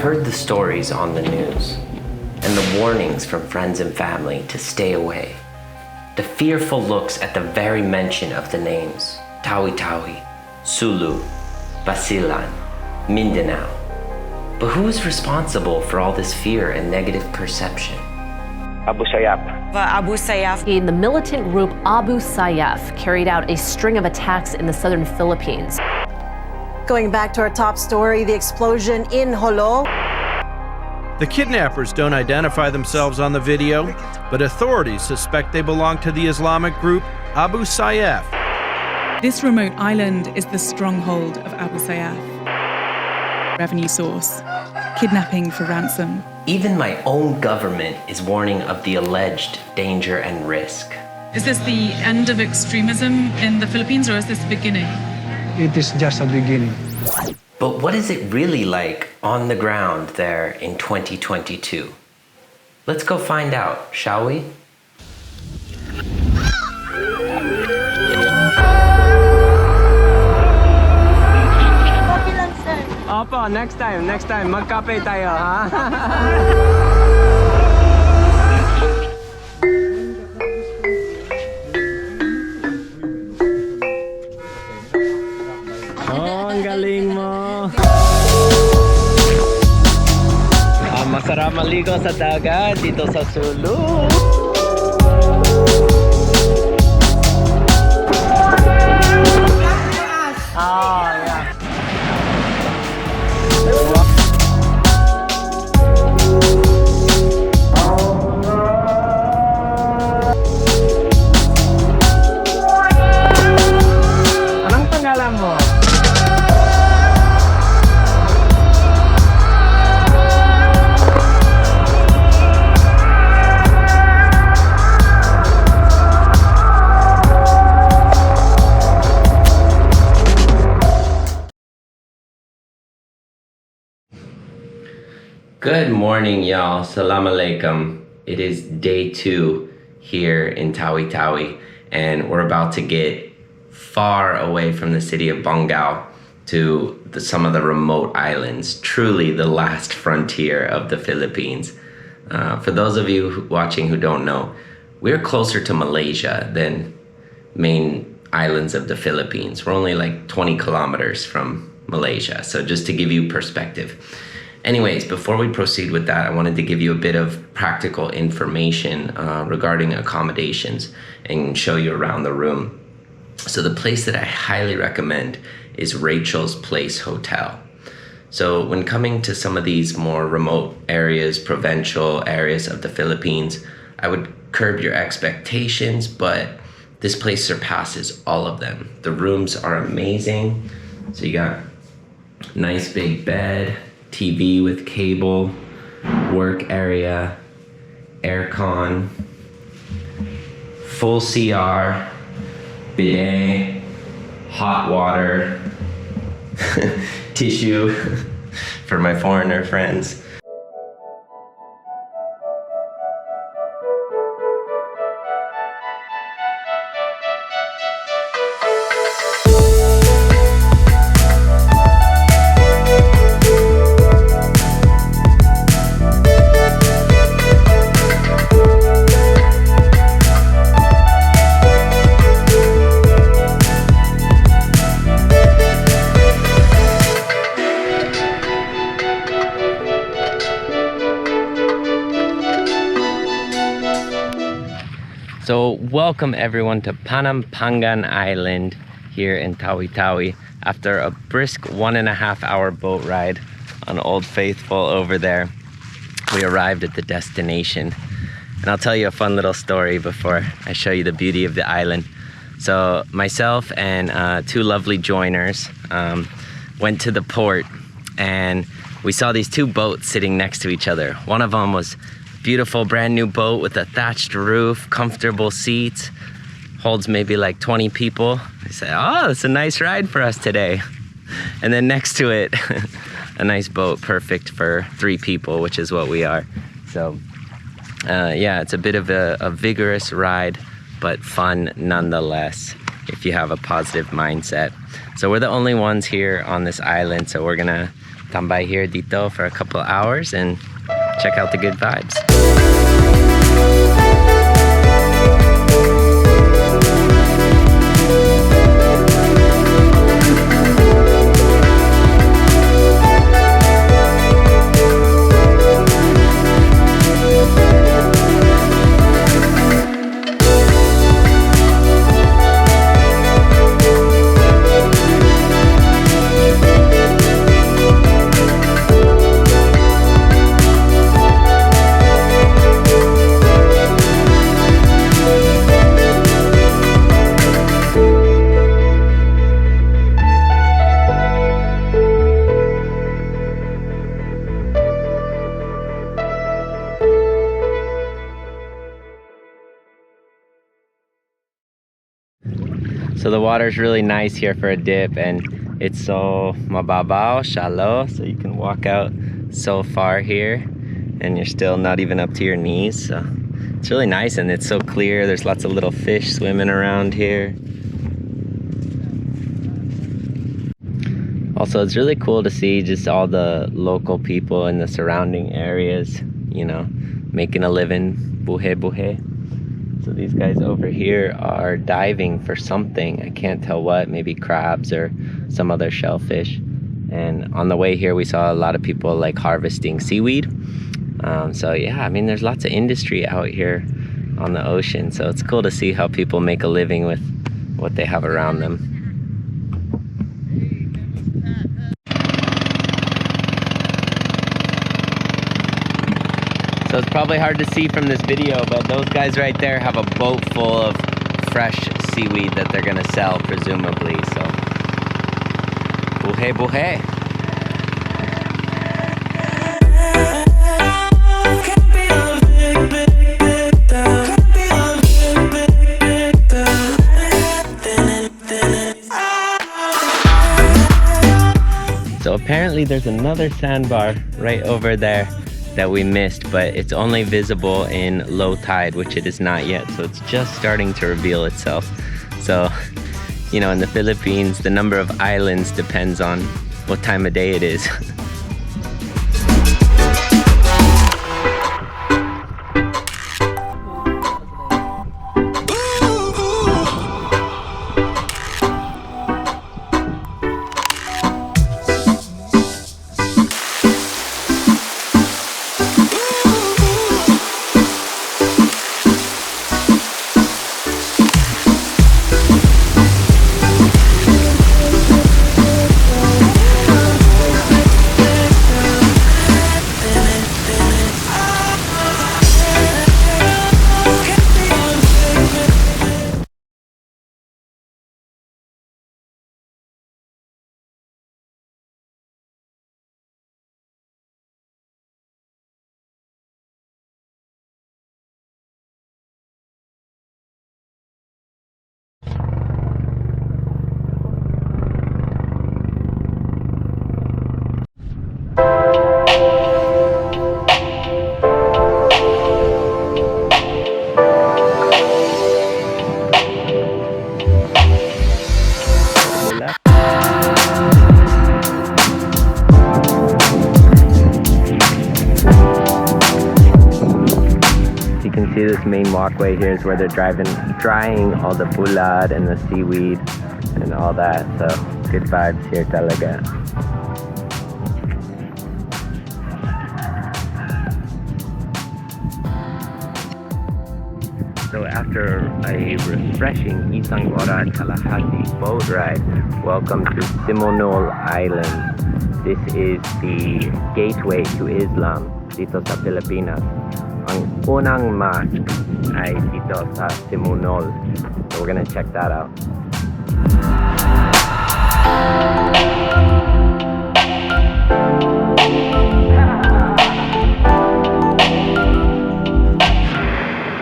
heard the stories on the news and the warnings from friends and family to stay away. The fearful looks at the very mention of the names Tawi-Tawi, Sulu, Basilan, Mindanao. But who is responsible for all this fear and negative perception? Abu Sayyaf. Abu Sayyaf. The militant group Abu Sayyaf carried out a string of attacks in the southern Philippines. Going back to our top story, the explosion in Jolo. The kidnappers don't identify themselves on the video, but authorities suspect they belong to the Islamic group Abu Sayyaf. This remote island is the stronghold of Abu Sayyaf. Revenue source, kidnapping for ransom. Even my own government is warning of the alleged danger and risk. Is this the end of extremism in the Philippines, or is this the beginning? It is just a beginning. But what is it really like on the ground there in 2022? Let's go find out, shall we? Opo, next time, magkape tayo, ha? Oh, ang galing mo! Masarap maligo sa dagat dito sa Sulu. Oh, yeah. Anong pangalan mo? Good morning, y'all. Salam alaikum. It is day 2 here in Tawi-Tawi, and we're about to get far away from the city of Bongao to some of the remote islands, truly the last frontier of the Philippines. For those of you watching who don't know, we're closer to Malaysia than main islands of the Philippines. We're only like 20 kilometers from Malaysia, so just to give you perspective. Anyways, before we proceed with that, I wanted to give you a bit of practical information regarding accommodations and show you around the room. So the place that I highly recommend is Rachel's Place Hotel. So when coming to some of these more remote areas, provincial areas of the Philippines, I would curb your expectations, but this place surpasses all of them. The rooms are amazing. So you got nice big bed, TV with cable, work area, aircon, full CR, bidet, hot water, tissue for my foreigner friends. So welcome everyone to Panampangan Island here in Tawi-Tawi. After a brisk 1.5 hour boat ride on Old Faithful over there, we arrived at the destination. And I'll tell you a fun little story before I show you the beauty of the island. So myself and 2 lovely joiners went to the port, and we saw these 2 boats sitting next to each other. One of them was beautiful brand new boat with a thatched roof, comfortable seats, holds maybe like 20 people. I said, oh, it's a nice ride for us today. And then next to it, a nice boat, perfect for 3 people, which is what we are. So yeah, it's a bit of a vigorous ride, but fun nonetheless if you have a positive mindset. So we're the only ones here on this island, so we're gonna tambay here dito for a couple hours and check out the good vibes. So the water's really nice here for a dip, and it's so mababao, shallow, so you can walk out so far here and you're still not even up to your knees. So it's really nice, and it's so clear. There's lots of little fish swimming around here. Also, it's really cool to see just all the local people in the surrounding areas, you know, making a living, buhe buhe. So these guys over here are diving for something. I can't tell what, maybe crabs or some other shellfish. And on the way here, we saw a lot of people like harvesting seaweed. So yeah, I mean, there's lots of industry out here on the ocean. So it's cool to see how people make a living with what they have around them. So it's probably hard to see from this video, but those guys right there have a boat full of fresh seaweed that they're gonna sell, presumably. So, buhe buhe. So apparently there's another sandbar right over there that we missed, but it's only visible in low tide, which it is not yet. So it's just starting to reveal itself. So, you know, in the Philippines, the number of islands depends on what time of day it is. See this main walkway here is where they're drying all the bulad and the seaweed and all that. So good vibes here talaga. So after a refreshing isang oras kalahati boat ride, welcome to Simonol Island. This is the gateway to Islam dito sa Pilipinas. Ang unang mosque ay dito sa Simonol. So we're gonna check that out.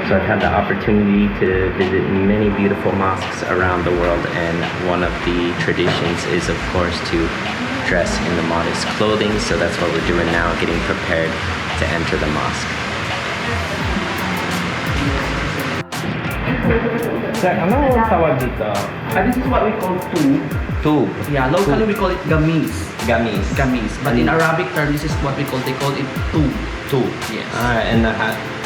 So I've had the opportunity to visit many beautiful mosques around the world, and one of the traditions is, of course, to dress in the modest clothing. So that's what we're doing now, getting prepared to enter the mosque. Sir, ano tawag dito? This is what we call tu. Tu. Yeah, locally we call it gamis. Gamis. Gamis. But in Arabic term, this is what they call it tu. Tu. Yes. And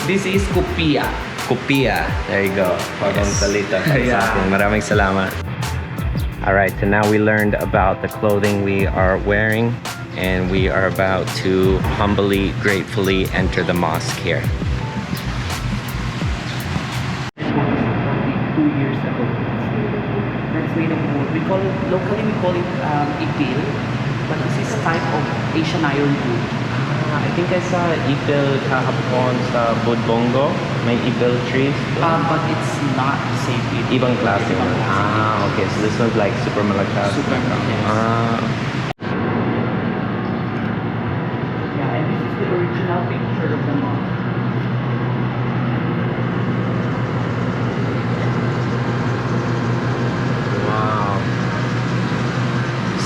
This is kupia. kupia. There you go. Bagong salita. Yeah. Maraming salamat. All right, so now we learned about the clothing we are wearing, and we are about to humbly, gratefully enter the mosque here. 2 years ago. That's made of wood. Locally we call it ipil, but this is a type of Asian iron wood. I think I saw ipil kahapon sa Bongao. May ipil trees. But it's not the same ipil. Ibang klase Ibang one. klase. Okay, so this one's like super malakas. Super malakas. Yeah, and this is the original picture of the mosque.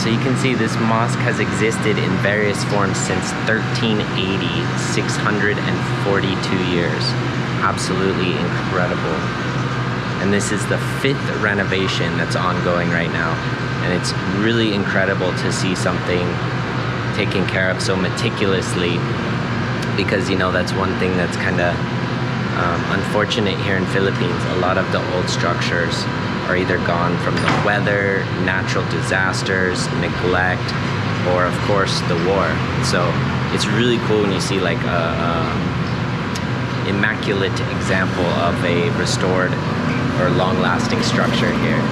So you can see this mosque has existed in various forms since 1380, 642 years. Absolutely incredible. And this is the 5th renovation that's ongoing right now. And it's really incredible to see something taken care of so meticulously, because, you know, that's one thing that's kind of unfortunate here in Philippines. A lot of the old structures are either gone from the weather, natural disasters, neglect, or of course the war. So it's really cool when you see like a immaculate example of a restored or long-lasting structure here.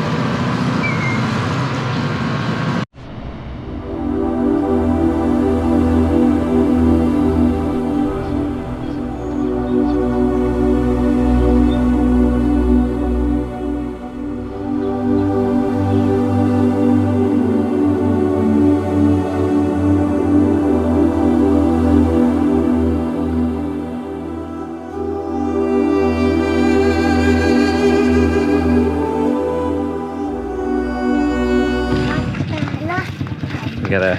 Got a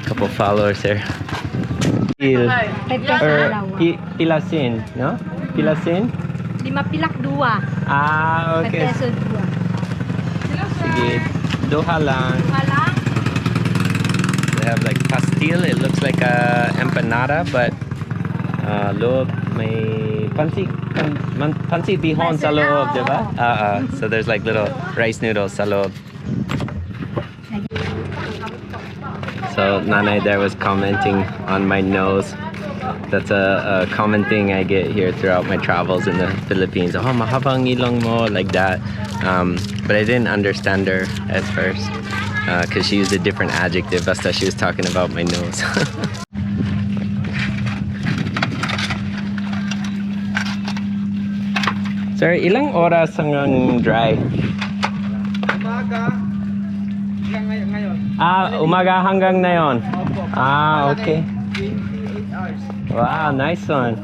couple followers here. Pilasin, no? Pilasin? 5 pilak 2. Ah, okay. Peso 2. Sige, doha lang. Wala. They have like pastil. It looks like a empanada, but loob may pansit bihon sa loob, diba? So there's like little rice noodles sa loob. So Nanay there was commenting on my nose. That's a common thing I get here throughout my travels in the Philippines. Oh, mahabang ilong mo, like that. But I didn't understand her at first because she used a different adjective. Basta she was talking about my nose. Sir, ilang oras hanggang dry? Umaga hanggang ngayon. Okay. Wow, nice one.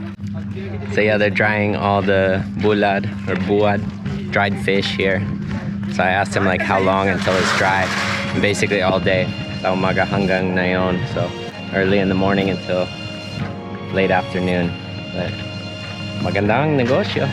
So yeah, they're drying all the bulad or buad, dried fish here. So I asked him like how long until it's dry. And basically all day. So umaga hanggang ngayon. So early in the morning until late afternoon. But magandang negosyo.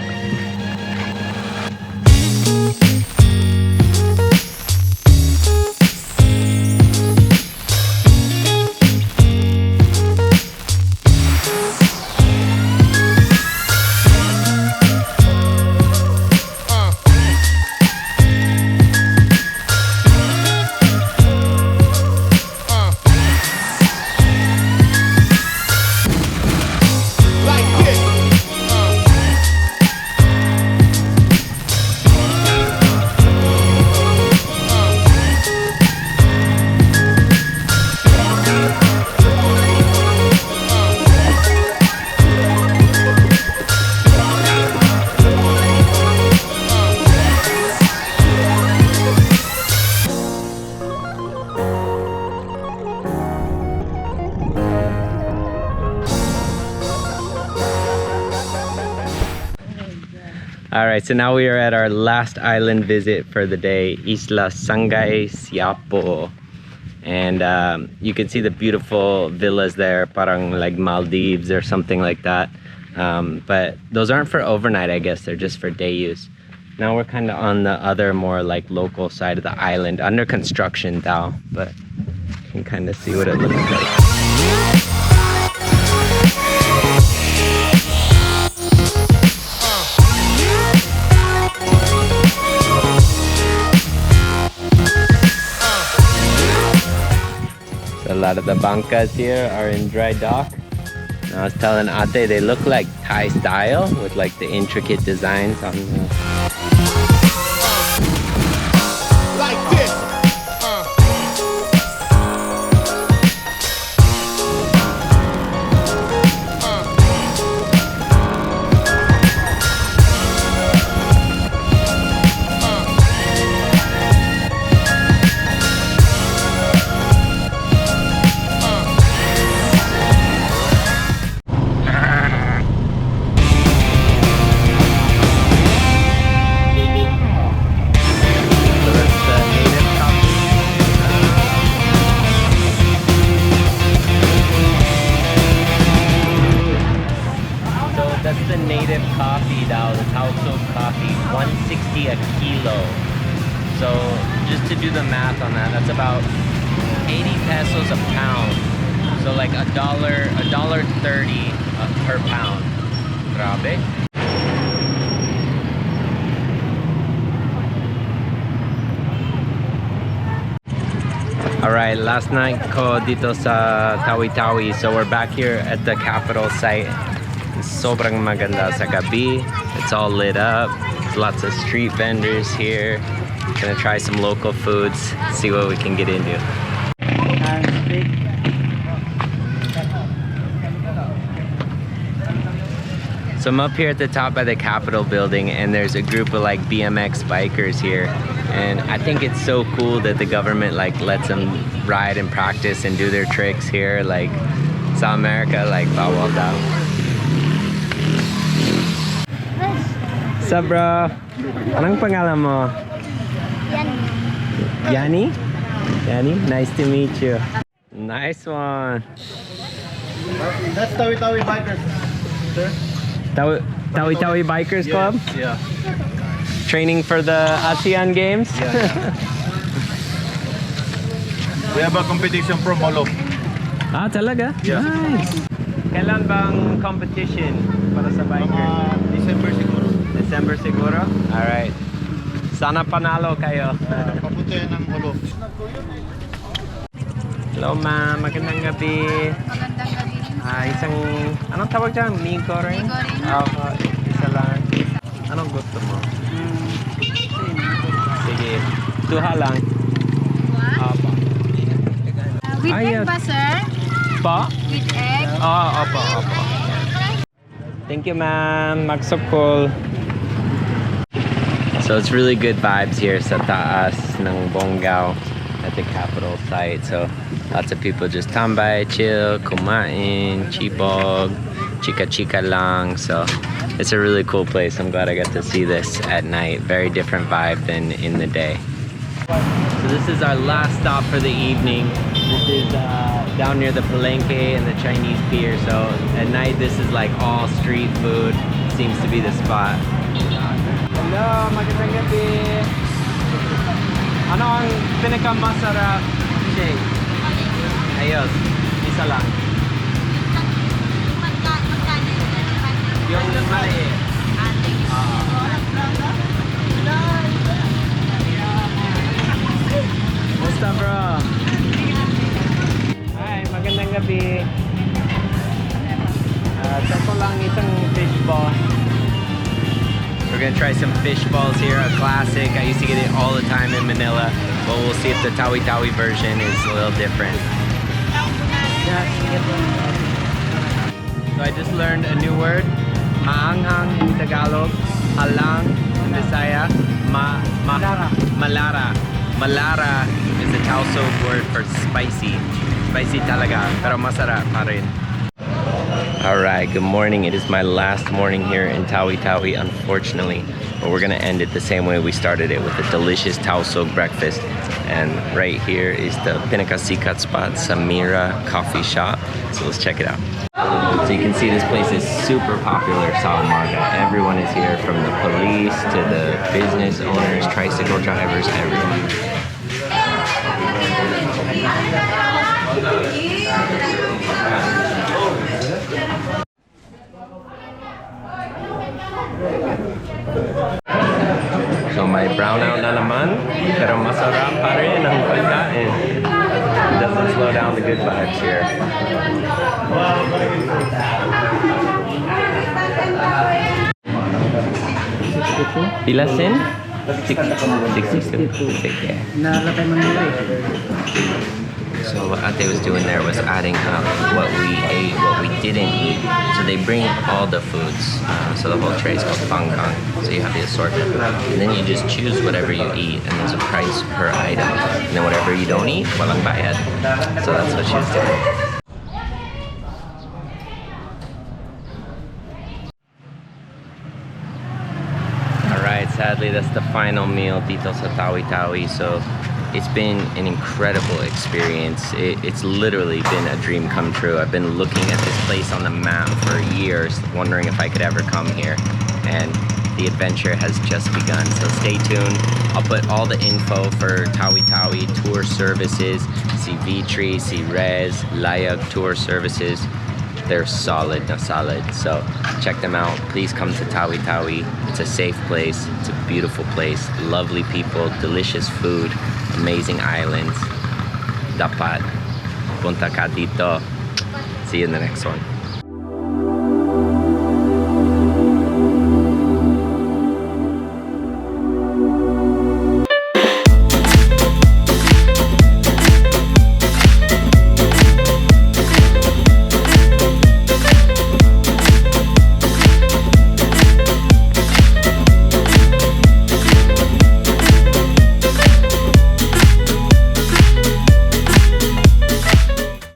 All right, so now we are at our last island visit for the day, Isla Sangay Siapo. And you can see the beautiful villas there, parang like Maldives or something like that. But those aren't for overnight, I guess. They're just for day use. Now we're kind of on the other more like local side of the island, under construction now, but you can kind of see what it looks like. So a lot of the bancas here are in dry dock. I was telling Ate they look like Thai style with like the intricate designs on the... Like this. Native coffee now, the Tawi-Tawi coffee, 160 a kilo. So just to do the math on that, that's about 80 pesos a pound. So like $1.30 per pound. Grabe. All right, last night ko dito sa Tawi-Tawi. So we're back here at the capital site. Sobrang maganda sa gabi. It's all lit up. There's lots of street vendors here. Gonna try some local foods, see what we can get into. So I'm up here at the top by the Capitol building, and there's a group of like BMX bikers here. And I think it's so cool that the government like lets them ride and practice and do their tricks here. Like South America, like bawal daw. Sup, bro? Anong pangalan mo? Yani. Yani? Nice to meet you. Nice one. That's Tawi-Tawi Bikers, sir. Tawi-Tawi Bikers Club? Yeah. Training for the ASEAN Games? Yeah. We have a competition from Molo. Ah, talaga? Yeah. Nice. Kailan bang competition para sa bikers? December siguro. December siguro? Alright. Sana panalo kayo. Papunta yan ng Molo. Hello ma'am, magandang gabi. Magandang gabi. Isang, anong tawag dyan? Migo rin? Opo, isa lang. Anong gusto mo? Sige, tuha lang. Opo. With Ay, egg ba, sir? Pa? With egg? Opo, opo. Thank you ma'am, magsukol. So it's really good vibes here sa taas ng Bongao at the capital site. So lots of people just tambay, chill, kumain, chibog, chika lang. So it's a really cool place. I'm glad I got to see this at night. Very different vibe than in the day. So this is our last stop for the evening. This is down near the Palenque and the Chinese pier. So at night this is like all street food. Seems to be the spot. Hello, magandang gabi. Ano ang pinakamasarap shake? Ayos, isa lang. Yung maliit. Basta bro. Hi, magandang gabi. Sako lang isang fish ball. We're gonna try some fish balls here, a classic. I used to get it all the time in Manila, but we'll see if the Tawi-Tawi version is a little different. So I just learned a new word, maanghang in Tagalog, halang in Bisaya, malara. Malara is the Tausug word for spicy. Spicy talaga, pero masarap pa rin. Alright, good morning. It is my last morning here in Tawi-Tawi, unfortunately. But we're gonna end it the same way we started it, with a delicious Tausug breakfast. And right here is the pinakasikat spot, Samira Coffee Shop. So let's check it out. So you can see this place is super popular, Salamanca. Everyone is here, from the police to the business owners, tricycle drivers, everyone. So may brownout na naman, pero masarap pa rin ang pagkain. Doesn't slow down the good vibes here. Pilasin? 62. Sige. So what Ate was doing there was adding up what we ate, what we didn't eat. So they bring all the foods. So the whole tray is called panggang. So you have the assortment. And then you just choose whatever you eat, and there's a price per item. And then whatever you don't eat, walang bayad. So that's what she was doing. Alright, sadly that's the final meal dito sa Tawi-Tawi. So it's been an incredible experience. It's literally been a dream come true. I've been looking at this place on the map for years, wondering if I could ever come here. And the adventure has just begun. So stay tuned. I'll put all the info for Tawi-Tawi tour services, si Vitri, si Rez, Layag tour services. They're solid, solid. So check them out. Please come to Tawi-Tawi. It's a safe place. It's a beautiful place. Lovely people, delicious food, amazing islands. Dapat punta ka dito. See you in the next one.